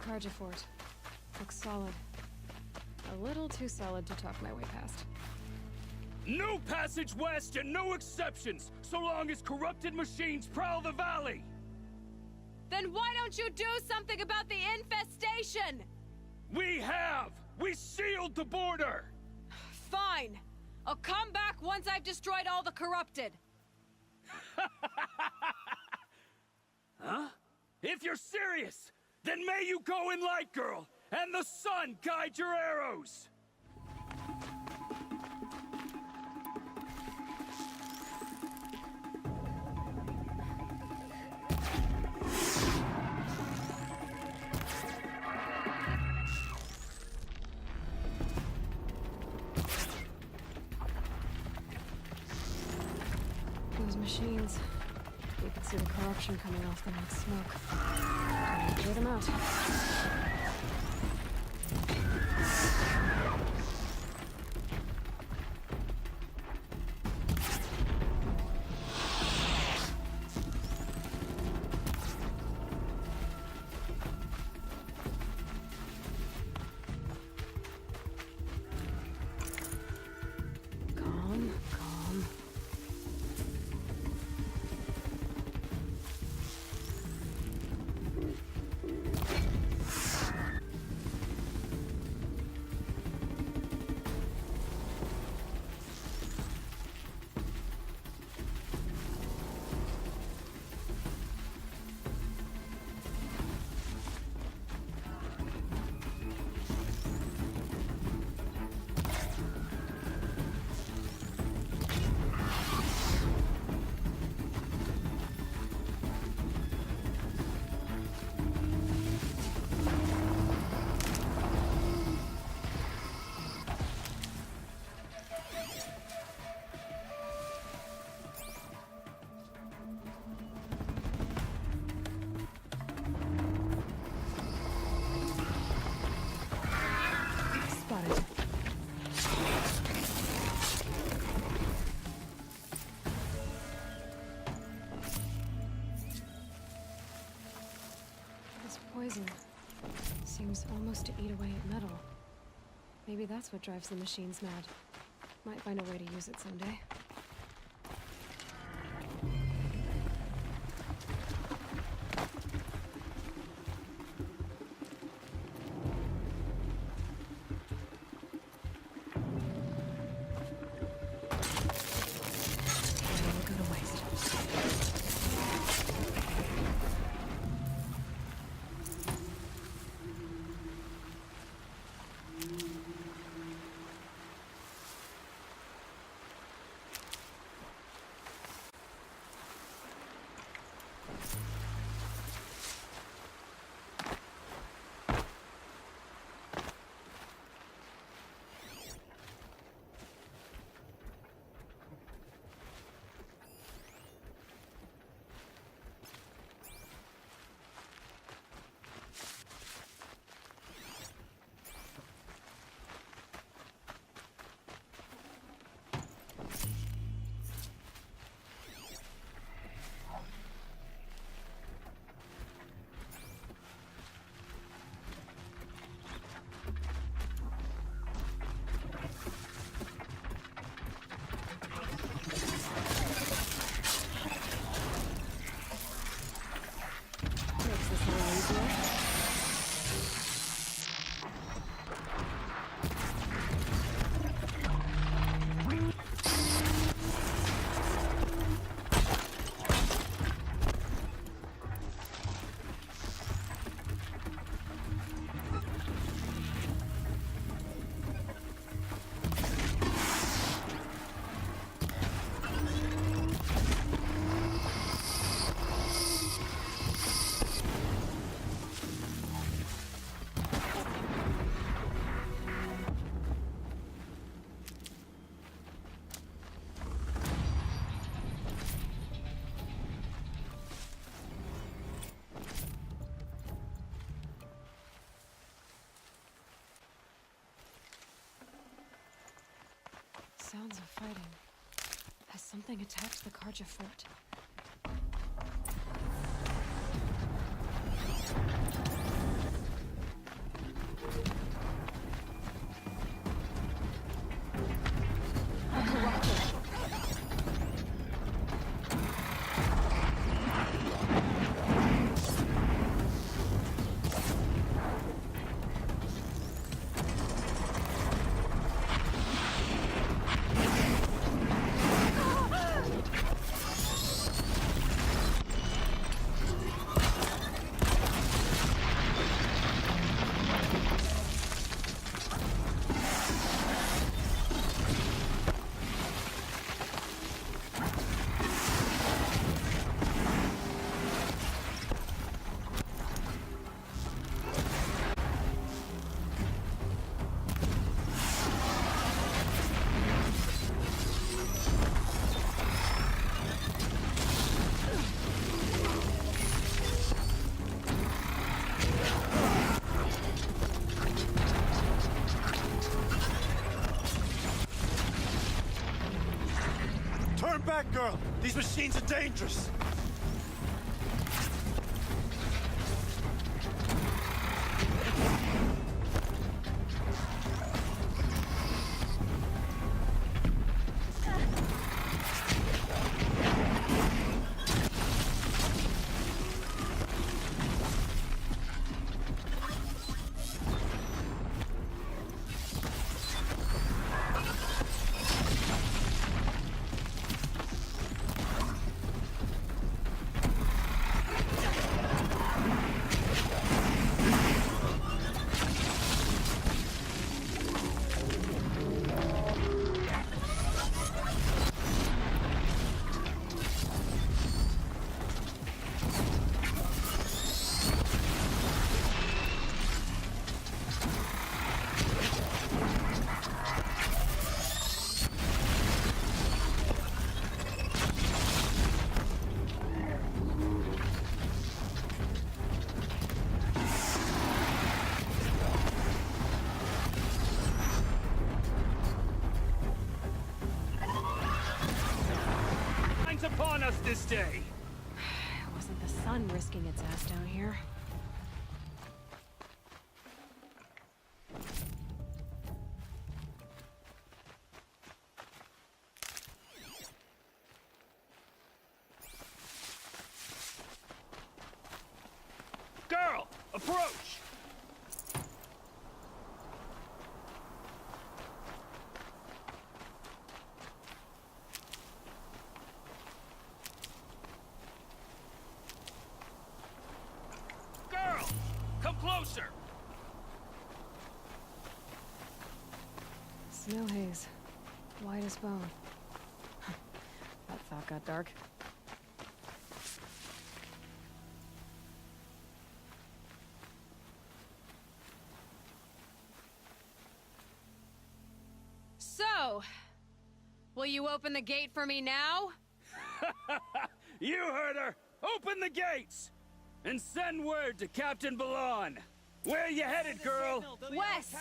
Karja fort. Looks solid. A little too solid to talk my way past. No passage west and no exceptions, so long as corrupted machines prowl the valley! Then why don't you do something about the infestation? We have! We sealed the border! Fine. I'll come back once I've destroyed all the corrupted. Huh? If you're serious, then may you go in light, girl, and the sun guide your arrows! Those machines. You could see the corruption coming off them like smoke. Time to clear them out. Calm, calm. Spotted. This poison seems almost to eat away at metal. Maybe that's what drives the machines mad. Might find a way to use it someday. Don't go to waste. Makes this a little easier. Sounds of fighting. Has something attacked the Karja fort? Turn back, girl! These machines are dangerous! Upon us this day. It wasn't the sun risking its ass down here. Girl, approach! Girl, come closer! Snow haze. White as bone. That thought got dark. So, will you open the gate for me now? You heard her! Open the gates! And send word to Captain Balon. Where you headed, girl? West!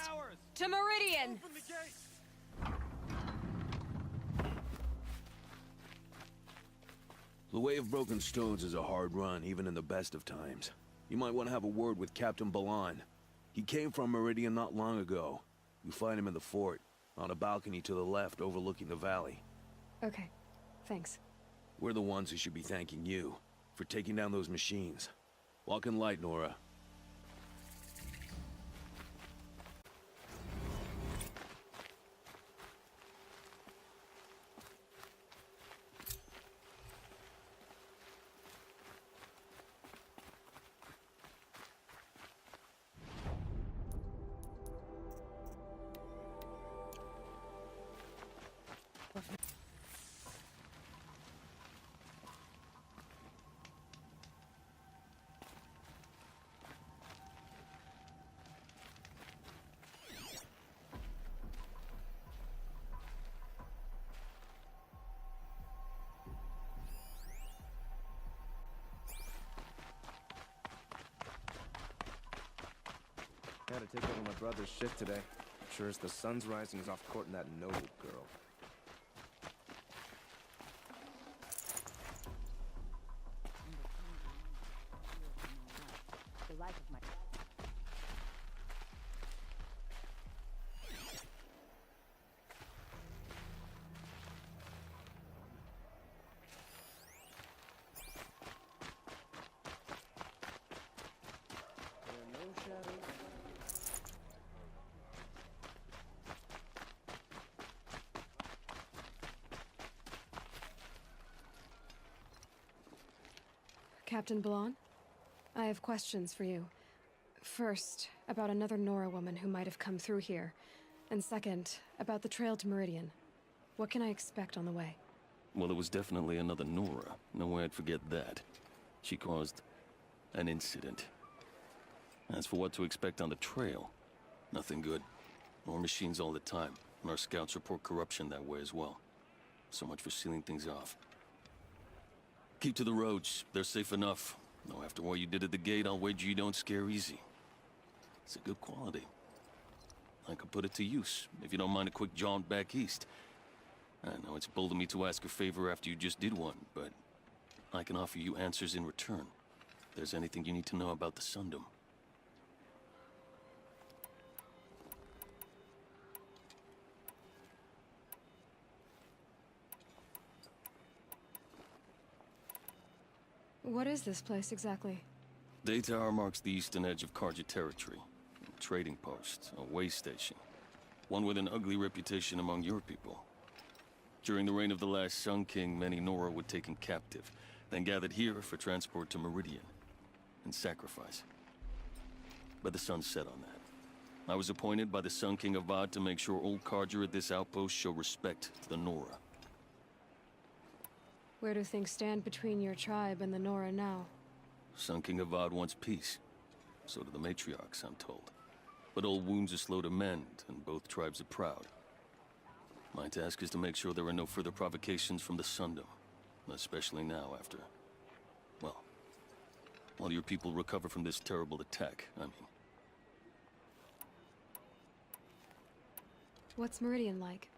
To Meridian! The Way of Broken Stones is a hard run, even in the best of times. You might want to have a word with Captain Balon. He came from Meridian not long ago. You find him in the fort, on a balcony to the left overlooking the valley. Okay, thanks. We're the ones who should be thanking you for taking down those machines. Walk in light, Nora. Had to take over my brother's shift today. Sure as the sun's rising, he's off courting that noble girl. The life of my... Captain Balon, I have questions for you. First, about another Nora woman who might have come through here. And second, about the trail to Meridian. What can I expect on the way? Well, it was definitely another Nora. No way I'd forget that. She caused an incident. As for what to expect on the trail, nothing good. More machines all the time, and our scouts report corruption that way as well. So much for sealing things off. Keep to the roads. They're safe enough. Though after what you did at the gate, I'll wager you don't scare easy. It's a good quality. I could put it to use, if you don't mind a quick jaunt back east. I know it's bold of me to ask a favor after you just did one, but I can offer you answers in return. If there's anything you need to know about the Sundom. What is this place exactly? Daytower marks the eastern edge of Karja territory. A trading post, a way station. One with an ugly reputation among your people. During the reign of the last Sun King, many Nora were taken captive, then gathered here for transport to Meridian, and sacrifice. But the sun set on that. I was appointed by the Sun King Avad to make sure old Karja at this outpost show respect to the Nora. Where do things stand between your tribe and the Nora now? Sun King Avad wants peace. So do the matriarchs, I'm told. But old wounds are slow to mend, and both tribes are proud. My task is to make sure there are no further provocations from the Sundom. Especially now after... well, while your people recover from this terrible attack, I mean. What's Meridian like?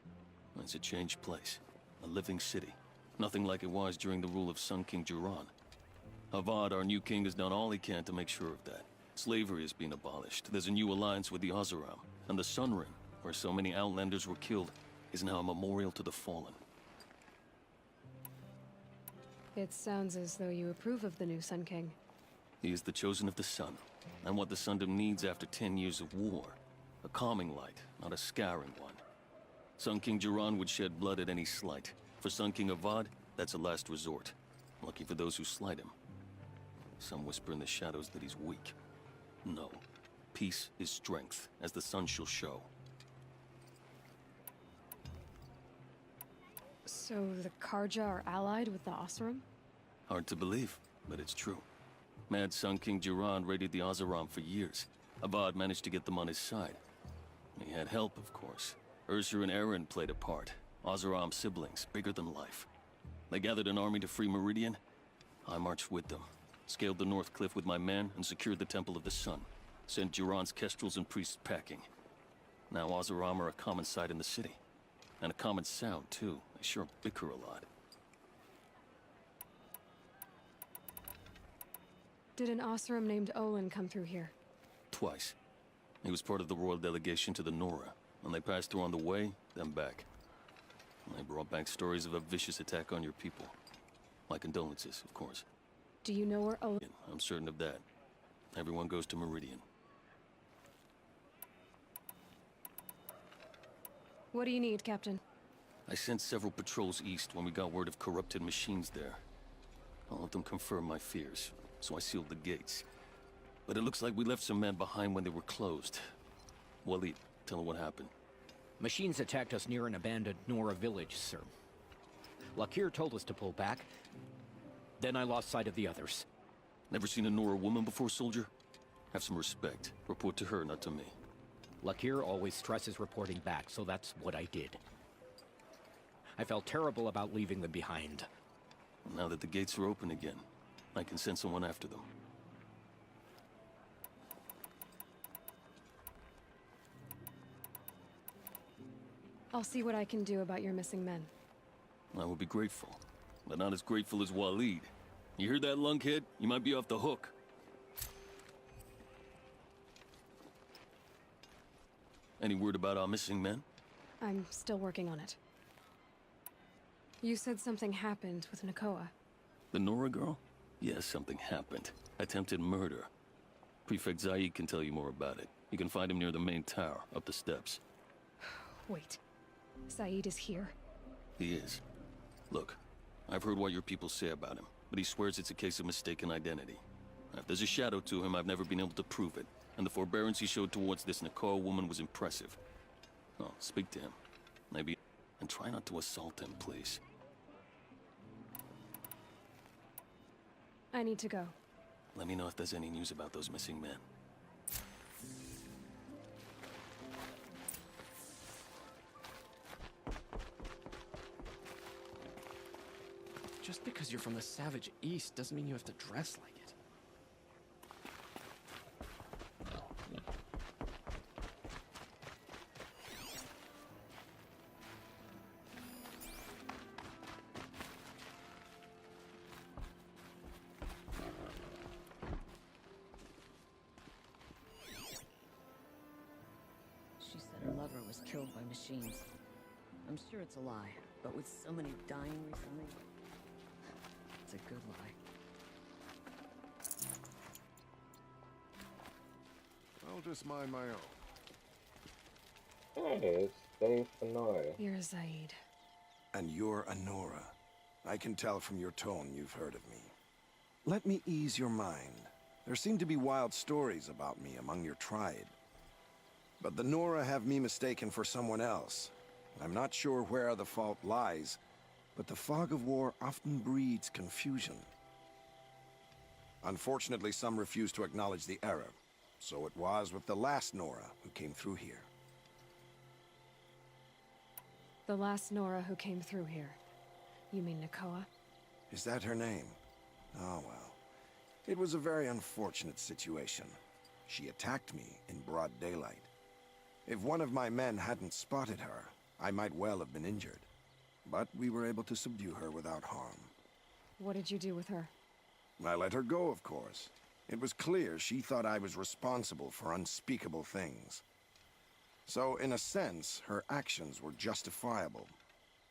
It's a changed place. A living city. Nothing like it was during the rule of Sun King Jiran. Avad, our new king, has done all he can to make sure of that. Slavery has been abolished. There's a new alliance with the Oseram. And the Sun Ring, where so many Outlanders were killed, is now a memorial to the fallen. It sounds as though you approve of the new Sun King. He is the chosen of the sun, and what the Sundom needs after 10 years of war. A calming light, not a scouring one. Sun King Jiran would shed blood at any slight. For Sun King Avad, that's a last resort. Lucky for those who slight him. Some whisper in the shadows that he's weak. No. Peace is strength, as the sun shall show. So the Karja are allied with the Oseram? Hard to believe, but it's true. Mad Sun King Jiran raided the Oseram for years. Avad managed to get them on his side. He had help, of course. Ursur and Eren played a part. Oseram siblings, bigger than life. They gathered an army to free Meridian. I marched with them, scaled the North Cliff with my men, and secured the Temple of the Sun. Sent Jiran's kestrels and priests packing. Now Oseram are a common sight in the city. And a common sound, too. They sure bicker a lot. Did an Oseram named Olin come through here? Twice. He was part of the royal delegation to the Nora, and they passed through on the way, then back. They brought back stories of a vicious attack on your people. My condolences, of course. Do you know where Olin... I'm certain of that. Everyone goes to Meridian. What do you need, Captain? I sent several patrols east when we got word of corrupted machines there. All of them confirmed my fears, so I sealed the gates. But it looks like we left some men behind when they were closed. Waleed, tell them what happened. Machines attacked us near an abandoned Nora village, sir. Lakir told us to pull back. Then I lost sight of the others. Never seen a Nora woman before, soldier? Have some respect. Report to her, not to me. Lakir always stresses reporting back, so that's what I did. I felt terrible about leaving them behind. Now that the gates are open again, I can send someone after them. I'll see what I can do about your missing men. I will be grateful, but not as grateful as Waleed. You heard that, lunkhead? You might be off the hook. Any word about our missing men? I'm still working on it. You said something happened with Nakoa. The Nora girl? Yes, something happened. Attempted murder. Prefect Zaid can tell you more about it. You can find him near the main tower, up the steps. Wait. Saeed is here? He is. Look, I've heard what your people say about him, but he swears it's a case of mistaken identity. If there's a shadow to him, I've never been able to prove it, and the forbearance he showed towards this Nakoa woman was impressive. Oh, speak to him. Maybe... and try not to assault him, please. I need to go. Let me know if there's any news about those missing men. Just because you're from the savage East doesn't mean you have to dress like it. was killed by machines. I'm sure it's a lie, but with so many dying recently, it's a good lie. I'll just mind my own. Hey, it's Dave Fennoy. You're Zaid. And you're Anora. I can tell from your tone you've heard of me. Let me ease your mind. There seem to be wild stories about me among your tribe. But the Nora have me mistaken for someone else. I'm not sure where the fault lies, but the fog of war often breeds confusion. Unfortunately, some refuse to acknowledge the error. So it was with the last Nora who came through here. The last Nora who came through here. You mean Nakoa? Is that her name? Oh, well. It was a very unfortunate situation. She attacked me in broad daylight. If one of my men hadn't spotted her, I might well have been injured. But we were able to subdue her without harm. What did you do with her? I let her go, of course. It was clear she thought I was responsible for unspeakable things. So, in a sense, her actions were justifiable.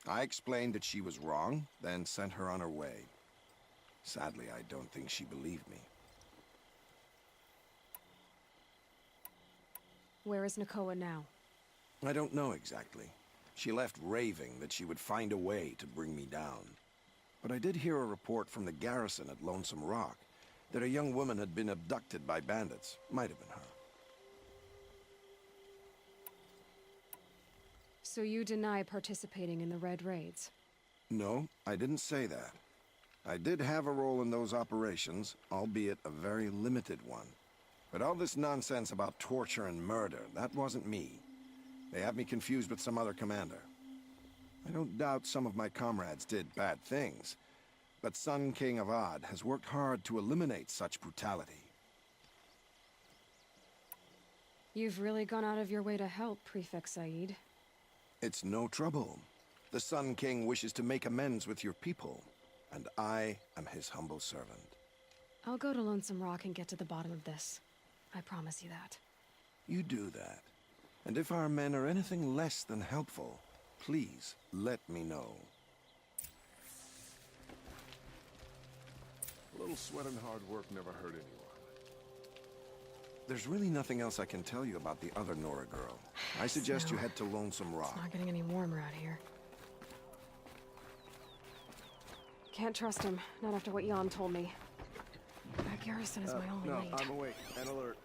I explained that she was wrong, then sent her on her way. Sadly, I don't think she believed me. Where is Nakoa now? I don't know exactly. She left raving that she would find a way to bring me down. But I did hear a report from the garrison at Lonesome Rock that a young woman had been abducted by bandits. Might have been her. So you deny participating in the Red Raids? No, I didn't say that. I did have a role in those operations, albeit a very limited one. But all this nonsense about torture and murder, that wasn't me. They have me confused with some other commander. I don't doubt some of my comrades did bad things, but Sun King Avad has worked hard to eliminate such brutality. You've really gone out of your way to help, Prefect Said. It's no trouble. The Sun King wishes to make amends with your people, and I am his humble servant. I'll go to Lonesome Rock and get to the bottom of this. I promise you that. You do that. And if our men are anything less than helpful, please let me know. A little sweat and hard work never hurt anyone. There's really nothing else I can tell you about the other Nora girl. I suggest you head to Lonesome Rock. It's not getting any warmer out here. Can't trust him, not after what Jan told me. That garrison is my only lead. I'm awake and alert.